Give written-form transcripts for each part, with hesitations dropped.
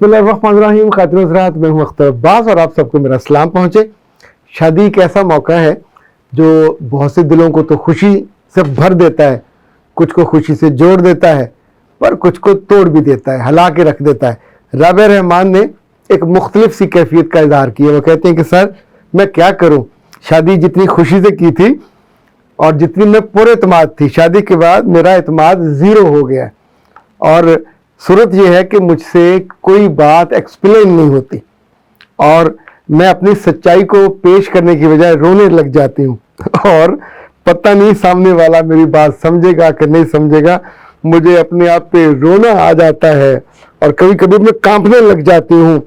बिस्मिल्लाहिर्रहमानिर्रहीम। खातिन हज़रात, मैं हूँ अख्तर अब्बास और आप सबको मेरा सलाम पहुँचे। शादी एक ऐसा मौका है जो बहुत से दिलों को तो खुशी से भर देता है, कुछ को खुशी से जोड़ देता है, पर कुछ को तोड़ भी देता है, हिला के रख देता है। राबिया रहमान ने एक मुख्तलिफ सी कैफियत का इजहार किया। वो कहते हैं कि सर मैं क्या करूँ, शादी जितनी खुशी से की थी और जितनी मैं पूरे एतमाद थी, शादी के बाद मेरा एतमाद ज़ीरो हो गया और सूरत यह है कि मुझसे कोई बात एक्सप्लेन नहीं होती और मैं अपनी सच्चाई को पेश करने की बजाय रोने लग जाती हूँ और पता नहीं सामने वाला मेरी बात समझेगा कि नहीं समझेगा। मुझे अपने आप पे रोना आ जाता है और कभी कभी मैं कांपने लग जाती हूँ।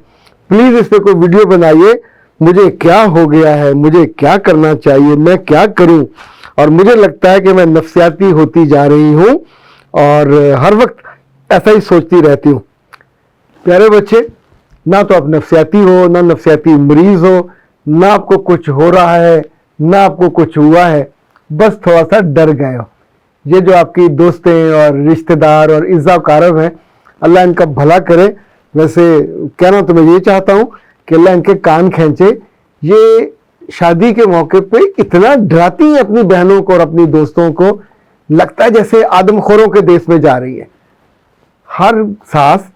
प्लीज़ इस पे कोई वीडियो बनाइए, मुझे क्या हो गया है, मुझे क्या करना चाहिए, मैं क्या करूँ। और मुझे लगता है कि मैं नफ्सियाती होती जा रही हूँ और हर वक्त ऐसा ही सोचती रहती हूँ। प्यारे बच्चे, ना तो आप नफ्सियाती हो, ना नफ्सियाती मरीज हो, ना आपको कुछ हो रहा है, ना आपको कुछ हुआ है, बस थोड़ा सा डर गए हो। ये जो आपकी दोस्तें और रिश्तेदार और इज़्ज़ा कारब हैं, अल्लाह इनका भला करे। वैसे कहना तो मैं ये चाहता हूँ कि अल्लाह इनके कान खींचे। ये शादी के मौके पे इतना डराती हैं अपनी बहनों को और अपनी दोस्तों को, लगता है जैसे आदमखोरों के देश में जा रही है। हर सास,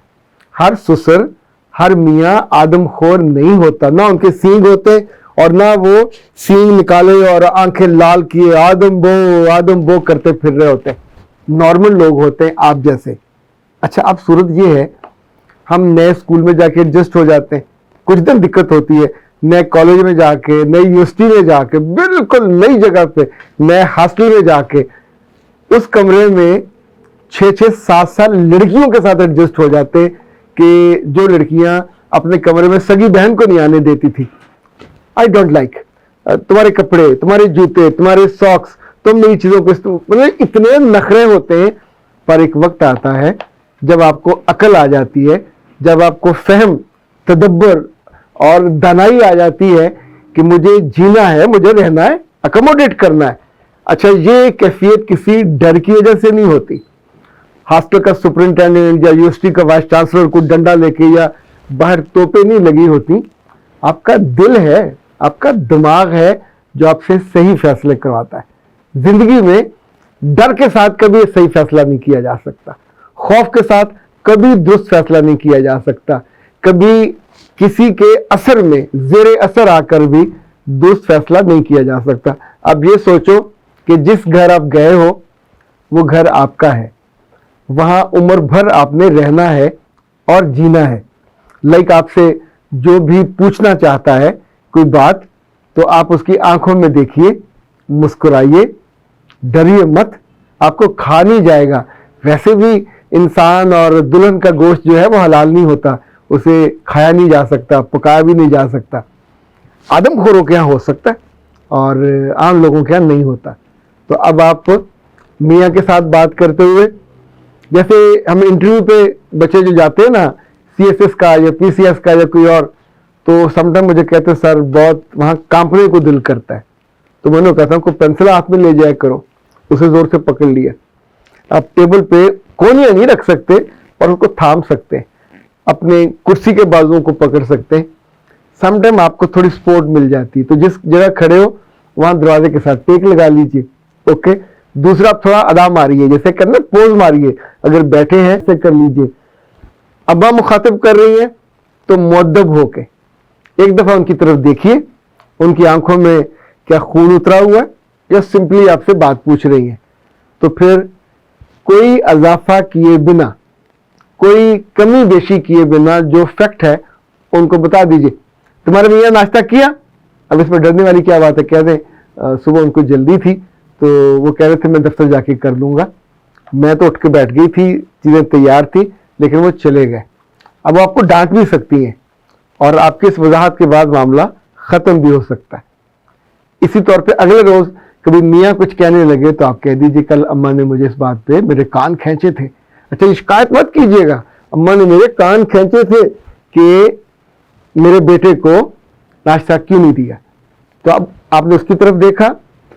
हर ससुर, हर मियाँ आदमखोर नहीं होता, ना उनके सींग होते और ना वो सींग निकाले और आंखें लाल किए आदम बो करते फिर रहे होते। नॉर्मल लोग होते हैं आप जैसे। अच्छा, अब सूरत ये है, हम नए स्कूल में जाके एडजस्ट हो जाते हैं, कुछ दिन दिक्कत होती है। नए कॉलेज में जाके, नई यूनिवर्सिटी में जाके, बिल्कुल नई जगह पे, नए हॉस्टल में जाके, उस कमरे में 6-7 साल लड़कियों के साथ एडजस्ट हो जाते कि जो लड़कियां अपने कमरे में सगी बहन को नहीं आने देती थी। आई डोंट लाइक तुम्हारे कपड़े, तुम्हारे जूते, तुम्हारे सॉक्स, तुम नई चीज़ों को मतलब इतने नखरे होते हैं। पर एक वक्त आता है जब आपको अकल आ जाती है, जब आपको फहम, तदब्बर और दानाई आ जाती है कि मुझे जीना है, मुझे रहना है, अकोमोडेट करना है। अच्छा, ये कैफियत किसी डर की वजह से नहीं होती। हॉस्टल का सुपरिंटेंडेंट या यूनिवर्सिटी का वाइस चांसलर को डंडा लेके या बाहर तोपे नहीं लगी होती। आपका दिल है, आपका दिमाग है जो आपसे सही फैसले करवाता है। जिंदगी में डर के साथ कभी सही फैसला नहीं किया जा सकता, खौफ के साथ कभी दुरुस्त फैसला नहीं किया जा सकता, कभी किसी के असर में जेरे असर आकर भी दुरुस्त फैसला नहीं किया जा सकता। अब ये सोचो कि जिस घर आप गए हो वो घर आपका है, वहाँ उम्र भर आपने रहना है और जीना है। लाइक आपसे जो भी पूछना चाहता है कोई बात, तो आप उसकी आंखों में देखिए, मुस्कुराइए, डरिए मत, आपको खा नहीं जाएगा। वैसे भी इंसान और दुल्हन का गोश्त जो है वो हलाल नहीं होता, उसे खाया नहीं जा सकता, पकाया भी नहीं जा सकता। आदमखोरों के यहाँ हो सकता है और आम लोगों के यहाँ नहीं होता। तो अब आप मियाँ के साथ बात करते हुए, जैसे हम इंटरव्यू पे बच्चे जो जाते हैं ना, CSS का या PCS का या कोई और, तो समटाइम मुझे कहते हैं सर बहुत वहाँ कांपने को दिल करता है। तो मैंने कहता हूँ, को पेंसिल हाथ में ले जाया करो, उसे जोर से पकड़ लिया। आप टेबल पे कोनियाँ नहीं रख सकते और उसको थाम सकते हैं, अपने कुर्सी के बाजुओं को पकड़ सकते हैं। समटाइम आपको थोड़ी सपोर्ट मिल जाती है। तो जिस जगह खड़े हो वहाँ दरवाजे के साथ टेक लगा लीजिए। ओके, दूसरा आप थोड़ा अदा मारिए, जैसे करना पोज मारिए, अगर बैठे हैं ऐसे कर लीजिए। अब्बा मुखातिब कर रही है तो मुअद्दब होके एक दफा उनकी तरफ देखिए, उनकी आंखों में क्या खून उतरा हुआ है या सिंपली आपसे बात पूछ रही है। तो फिर कोई इजाफा किए बिना, कोई कमी बेशी किए बिना जो फैक्ट है उनको बता दीजिए। तुम्हारे मियाँ नाश्ता किया? अब इसमें डरने वाली क्या बात है। कह दें सुबह उनको जल्दी थी तो वो कह रहे थे मैं दफ्तर जाके कर लूँगा, मैं तो उठ के बैठ गई थी, चीज़ें तैयार थी, लेकिन वो चले गए। अब वो आपको डांट भी सकती हैं और आपकी इस वजाहत के बाद मामला ख़त्म भी हो सकता है। इसी तौर पे अगले रोज़ कभी मियाँ कुछ कहने लगे तो आप कह दीजिए कल अम्मा ने मुझे इस बात पे मेरे कान खींचे थे। अच्छा, ये शिकायत मत कीजिएगा, अम्मा ने मेरे कान खींचे थे कि मेरे बेटे को नाश्ता क्यों नहीं दिया। तो अब आपने उसकी तरफ देखा,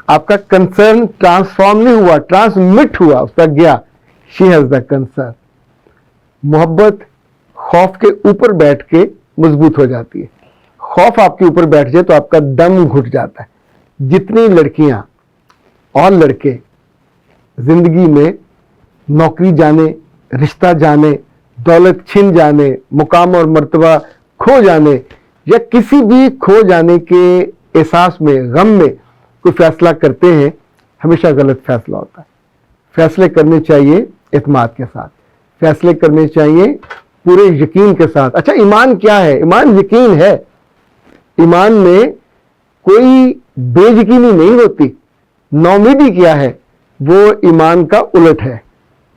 आपका कंसर्न ट्रांसफॉर्म नहीं हुआ, ट्रांसमिट हुआ, उसका गया। She has the concern. मोहब्बत, خوف کے اوپر بیٹھ کے مضبوط ہو جاتی ہے. خوف آپ کے اوپر بیٹھ جائے تو آپ کا دم گھٹ جاتا ہے. جتنی لڑکیاں اور لڑکے زندگی میں نوکری جانے, رشتہ جانے, دولت چھن جانے, مقام اور مرتبہ کھو جانے یا کسی بھی کھو جانے کے احساس میں, غم میں کوئی فیصلہ کرتے ہیں, ہمیشہ غلط فیصلہ ہوتا ہے. فیصلے کرنے چاہیے اعتماد کے ساتھ, فیصلے کرنے چاہیے پورے یقین کے ساتھ. اچھا ایمان کیا ہے؟ ایمان یقین ہے. ایمان میں کوئی بے یقینی نہیں ہوتی. نومیدی کیا ہے؟ وہ ایمان کا الٹ ہے.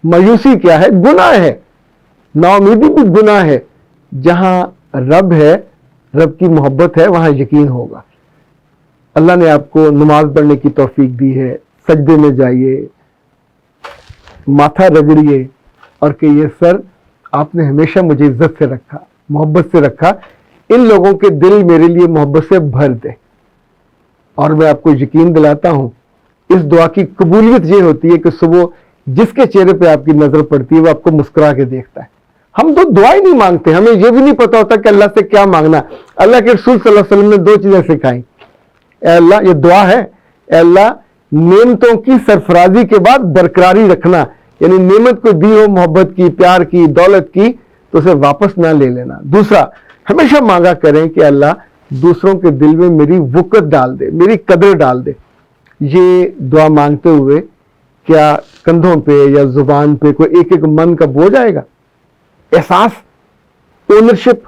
مایوسی کیا ہے؟ گناہ ہے. نومیدی بھی گناہ ہے. جہاں رب ہے, رب کی محبت ہے, وہاں یقین ہوگا. اللہ نے آپ کو نماز پڑھنے کی توفیق دی ہے, سجدے میں جائیے, ماتھا رگڑیے اور کہیے سر آپ نے ہمیشہ مجھے عزت سے رکھا, محبت سے رکھا, ان لوگوں کے دل میرے لیے محبت سے بھر دے. اور میں آپ کو یقین دلاتا ہوں اس دعا کی قبولیت یہ ہوتی ہے کہ صبح جس کے چہرے پہ آپ کی نظر پڑتی ہے وہ آپ کو مسکرا کے دیکھتا ہے. ہم تو دعا ہی نہیں مانگتے, ہمیں یہ بھی نہیں پتا ہوتا کہ اللہ سے کیا مانگنا. اللہ کے رسول صلی اللہ علیہ وسلم نے 2 چیزیں سکھائیں. اے اللہ, یہ دعا ہے, اے اللہ نعمتوں کی سرفرازی کے بعد برقراری رکھنا, یعنی نعمت کو دی ہو محبت کی, پیار کی, دولت کی, تو اسے واپس نہ لے لینا. دوسرا, ہمیشہ مانگا کریں کہ اللہ دوسروں کے دل میں میری وقت ڈال دے, میری قدر ڈال دے. یہ دعا مانگتے ہوئے کیا کندھوں پہ یا زبان پہ کوئی ایک ایک من کا بوجھ آئے گا؟ احساس, اونرشپ,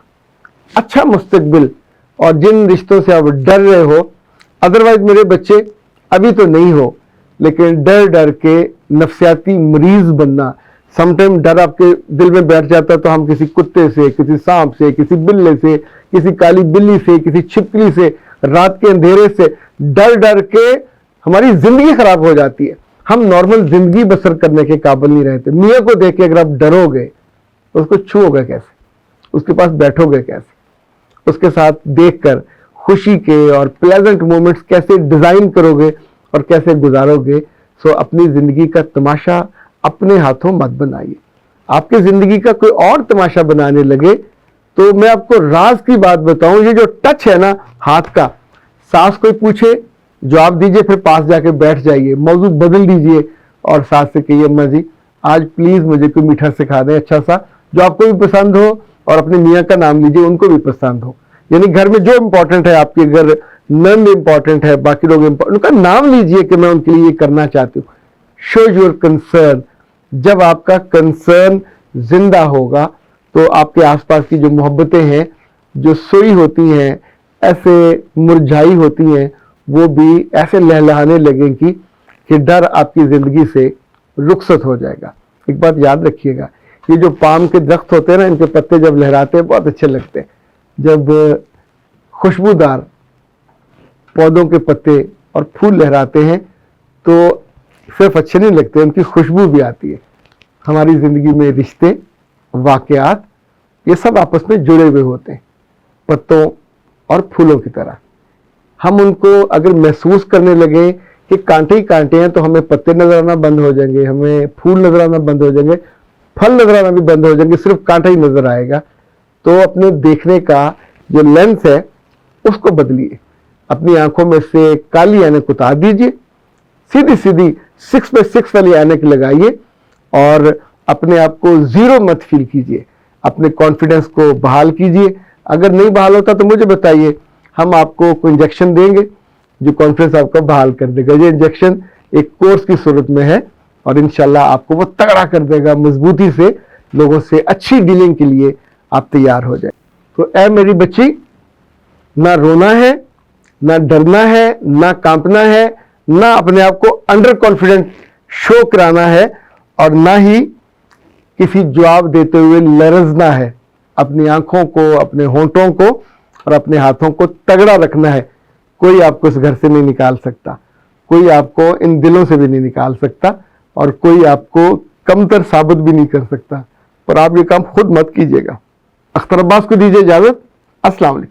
اچھا مستقبل, اور جن رشتوں سے آپ ڈر رہے ہو, ادروائز میرے بچے ابھی تو نہیں ہو, لیکن ڈر ڈر کے نفسیاتی مریض بننا. سم ٹائم ڈر آپ کے دل میں بیٹھ جاتا ہے تو ہم کسی کتے سے, کسی سانپ سے, کسی بلے سے, کسی کالی بلی سے, کسی چھپکلی سے, رات کے اندھیرے سے ڈر ڈر کے ہماری زندگی خراب ہو جاتی ہے. ہم نارمل زندگی بسر کرنے کے قابل نہیں رہتے. میاں کو دیکھ کے اگر آپ ڈرو گے تو اس کو چھو گے کیسے, اس کے پاس بیٹھو گے کیسے, اس کے ساتھ دیکھ کر خوشی کے اور پلیزنٹ مومنٹس کیسے ڈیزائن کرو گے اور کیسے گزارو گے. سو اپنی زندگی کا تماشا اپنے ہاتھوں مت بنائیے. آپ کی زندگی کا کوئی اور تماشا بنانے لگے تو میں آپ کو راز کی بات بتاؤں, یہ جو ٹچ ہے نا ہاتھ کا, ساس کوئی پوچھے جواب دیجئے, پھر پاس جا کے بیٹھ جائیے, موضوع بدل دیجئے اور ساس سے کہیے اماں جی آج پلیز مجھے کوئی میٹھا سکھا دیں اچھا سا, جو آپ کو بھی پسند ہو, اور اپنے میاں کا نام لیجئے, ان کو بھی پسند ہو. یعنی گھر میں جو امپورٹنٹ ہے, آپ کے گھر نند امپورٹنٹ ہے, باقی لوگ ان کا نام لیجئے کہ میں ان کے لیے یہ کرنا چاہتی ہوں. Show your concern. جب آپ کا کنسرن زندہ ہوگا تو آپ کے آس پاس کی جو محبتیں ہیں, جو سوئی ہوتی ہیں, ایسے مرجھائی ہوتی ہیں, وہ بھی ایسے لہلہانے لگیں گی کہ ڈر آپ کی زندگی سے رخصت ہو جائے گا. ایک بات یاد رکھیے گا, یہ جو پام کے درخت ہوتے ہیں نا, ان کے پتے جب لہراتے ہیں بہت اچھے لگتے ہیں. جب خوشبودار پودوں کے پتے اور پھول لہراتے ہیں تو صرف اچھے نہیں لگتے, ان کی خوشبو بھی آتی ہے. ہماری زندگی میں رشتے, واقعات, یہ سب آپس میں جڑے ہوئے ہوتے ہیں پتوں اور پھولوں کی طرح. ہم ان کو اگر محسوس کرنے لگے کہ کانٹے ہی کانٹے ہیں تو ہمیں پتے نظر آنا بند ہو جائیں گے, ہمیں پھول نظر آنا بند ہو جائیں گے, پھل نظر آنا بھی بند ہو جائیں گے, صرف کانٹا ہی نظر آئے گا. تو اپنے دیکھنے کا جو لینس ہے اس کو بدلیے. اپنی آنکھوں میں سے کالی اینک اتار دیجیے, سیدھی سیدھی 6x6 والی اینک لگائیے اور اپنے آپ کو زیرو مت فیل کیجیے. اپنے کانفیڈنس کو بحال کیجیے. اگر نہیں بحال ہوتا تو مجھے بتائیے, ہم آپ کو کوئی انجیکشن دیں گے جو کانفیڈنس آپ کا بحال کر دے گا. یہ انجیکشن ایک کورس کی صورت میں ہے اور انشاءاللہ آپ کو وہ تگڑا کر دے گا, مضبوطی سے لوگوں سے اچھی ڈیلنگ کے لیے آپ تیار ہو جائیں. تو اے میری بچی, نہ رونا ہے, نہ ڈرنا ہے, نہ کانپنا ہے, نہ اپنے آپ کو انڈر کانفیڈنٹ شو کرانا ہے, اور نہ ہی کسی جواب دیتے ہوئے لرزنا ہے. اپنی آنکھوں کو, اپنے ہونٹوں کو اور اپنے ہاتھوں کو تگڑا رکھنا ہے. کوئی آپ کو اس گھر سے نہیں نکال سکتا, کوئی آپ کو ان دلوں سے بھی نہیں نکال سکتا, اور کوئی آپ کو کمتر ثابت بھی نہیں کر سکتا. اور آپ یہ کام خود مت کیجیے گا. اختر عباس کو دیجیے اجازت. السلام علیکم.